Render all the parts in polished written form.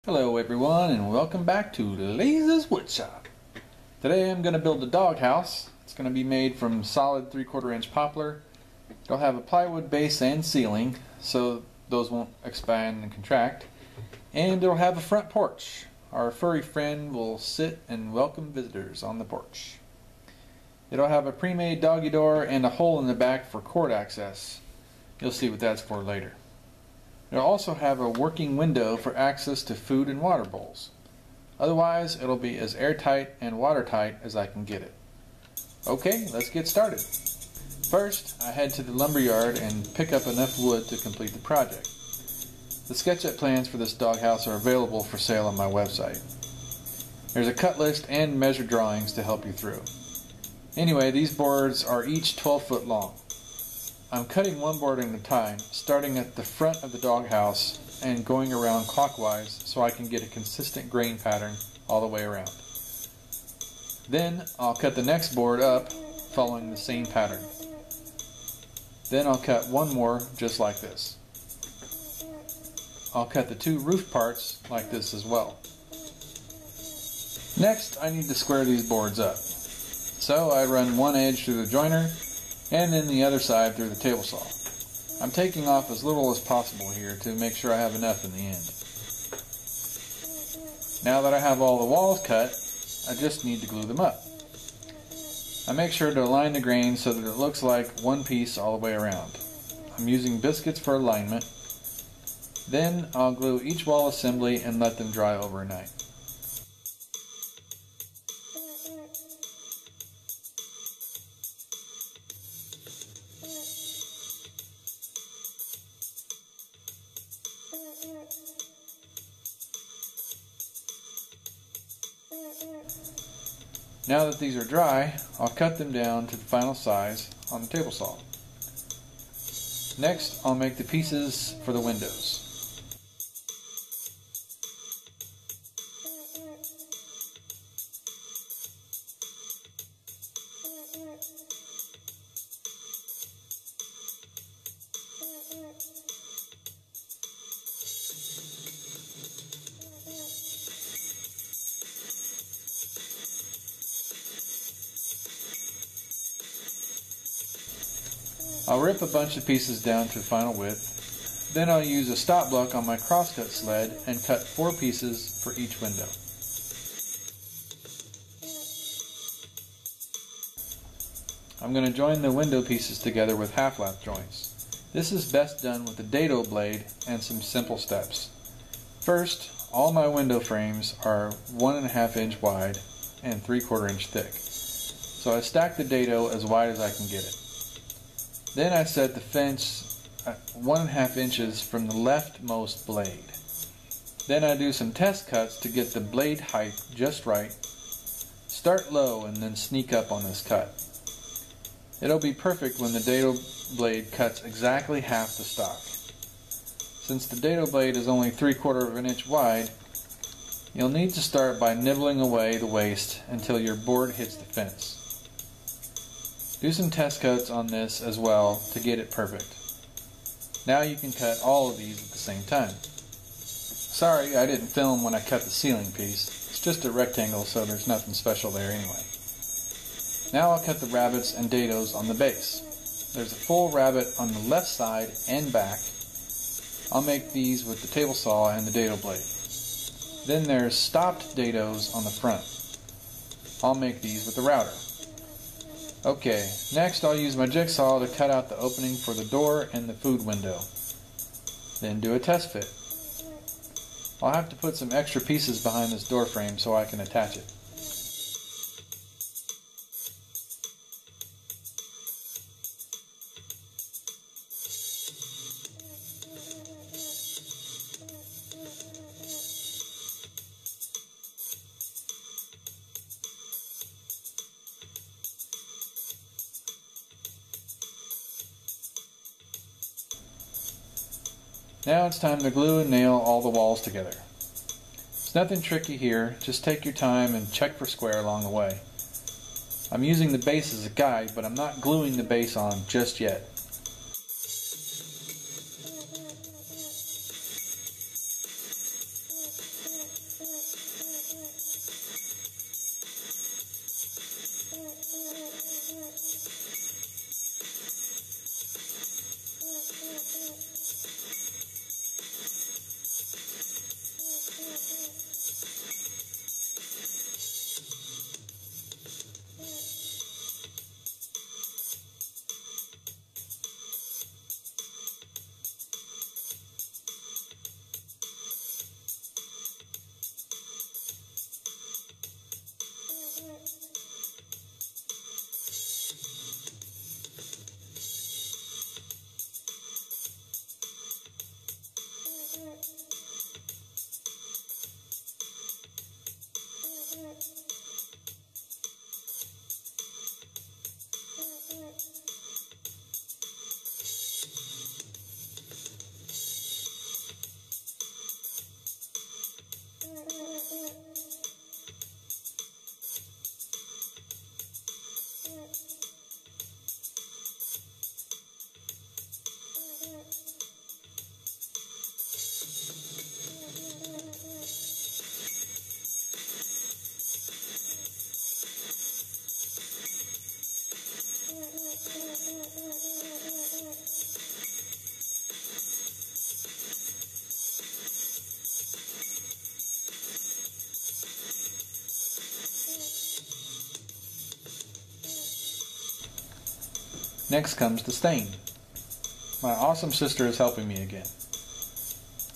Hello everyone and welcome back to Lazy's Woodshop. Today I'm going to build a doghouse. It's going to be made from solid 3/4 inch poplar. It'll have a plywood base and ceiling so those won't expand and contract. And it'll have a front porch. Our furry friend will sit and welcome visitors on the porch. It'll have a pre-made doggy door and a hole in the back for cord access. You'll see what that's for later. It'll also have a working window for access to food and water bowls. Otherwise, it'll be as airtight and watertight as I can get it. Okay, let's get started. First, I head to the lumber yard and pick up enough wood to complete the project. The SketchUp plans for this doghouse are available for sale on my website. There's a cut list and measure drawings to help you through. Anyway, these boards are each 12 foot long. I'm cutting one board at a time, starting at the front of the doghouse and going around clockwise so I can get a consistent grain pattern all the way around. Then I'll cut the next board up following the same pattern. Then I'll cut one more just like this. I'll cut the two roof parts like this as well. Next I need to square these boards up. So I run one edge through the joiner and then the other side through the table saw. I'm taking off as little as possible here to make sure I have enough in the end. Now that I have all the walls cut, I just need to glue them up. I make sure to align the grain so that it looks like one piece all the way around. I'm using biscuits for alignment. Then I'll glue each wall assembly and let them dry overnight. Now that these are dry, I'll cut them down to the final size on the table saw. Next, I'll make the pieces for the windows. I'll rip a bunch of pieces down to final width. Then I'll use a stop block on my crosscut sled and cut 4 pieces for each window. I'm going to join the window pieces together with half-lap joints. This is best done with a dado blade and some simple steps. First, all my window frames are 1.5 inch wide and 3/4 inch thick. So I stack the dado as wide as I can get it. Then I set the fence at 1.5 inches from the leftmost blade. Then I do some test cuts to get the blade height just right. Start low and then sneak up on this cut. It'll be perfect when the dado blade cuts exactly half the stock. Since the dado blade is only 3/4 inch wide, you'll need to start by nibbling away the waste until your board hits the fence. Do some test cuts on this as well to get it perfect. Now you can cut all of these at the same time. Sorry, I didn't film when I cut the ceiling piece. It's just a rectangle, so there's nothing special there anyway. Now I'll cut the rabbits and dados on the base. There's a full rabbit on the left side and back. I'll make these with the table saw and the dado blade. Then there's stopped dados on the front. I'll make these with the router. Okay, next I'll use my jigsaw to cut out the opening for the door and the food window. Then do a test fit. I'll have to put some extra pieces behind this door frame so I can attach it. Now it's time to glue and nail all the walls together. There's nothing tricky here, just take your time and check for square along the way. I'm using the base as a guide, but I'm not gluing the base on just yet. Next comes the stain. My awesome sister is helping me again.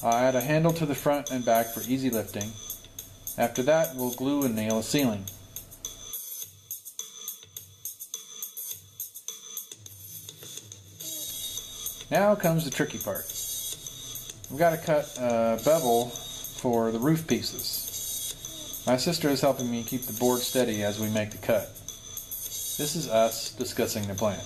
I'll add a handle to the front and back for easy lifting. After that, we'll glue and nail a ceiling. Now comes the tricky part. We've got to cut a bevel for the roof pieces. My sister is helping me keep the board steady as we make the cut. This is us discussing the plan.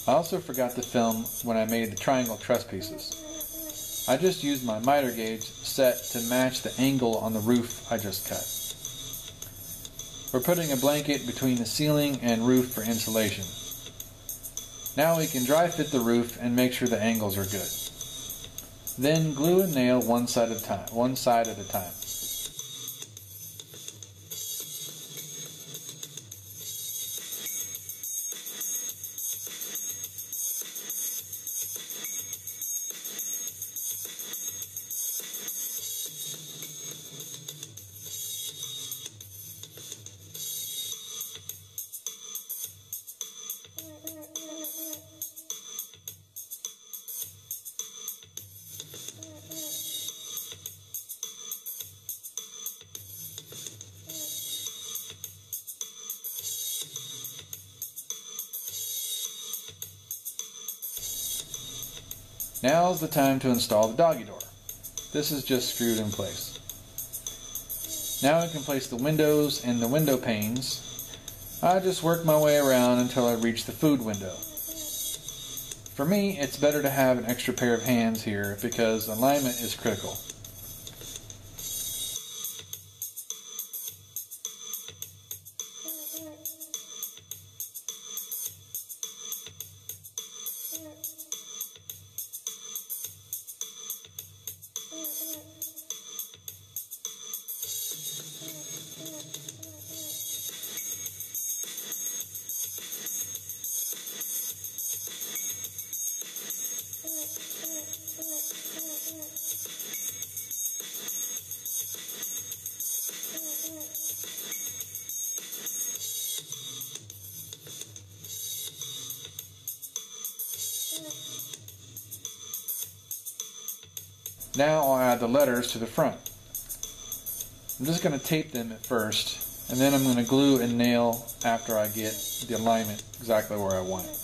I also forgot to film when I made the triangle truss pieces. I just used my miter gauge set to match the angle on the roof I just cut. We're putting a blanket between the ceiling and roof for insulation. Now we can dry fit the roof and make sure the angles are good. Then glue and nail one side at a time. Now's the time to install the doggy door. This is just screwed in place. Now I can place the windows and the window panes. I just work my way around until I reach the food window. For me, it's better to have an extra pair of hands here because alignment is critical. Now I'll add the letters to the front. I'm just going to tape them at first, and then I'm going to glue and nail after I get the alignment exactly where I want it.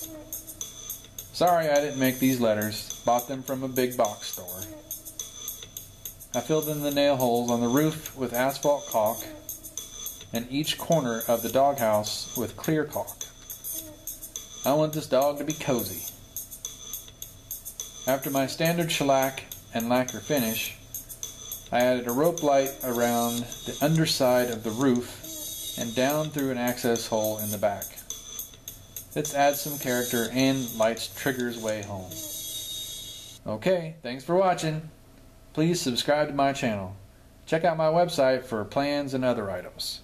Sorry I didn't make these letters, bought them from a big box store. I filled in the nail holes on the roof with asphalt caulk and each corner of the doghouse with clear caulk. I want this dog to be cozy. After my standard shellac and lacquer finish, I added a rope light around the underside of the roof and down through an access hole in the back. This adds some character and lights Trigger's way home. Okay, thanks for watching. Please subscribe to my channel. Check out my website for plans and other items.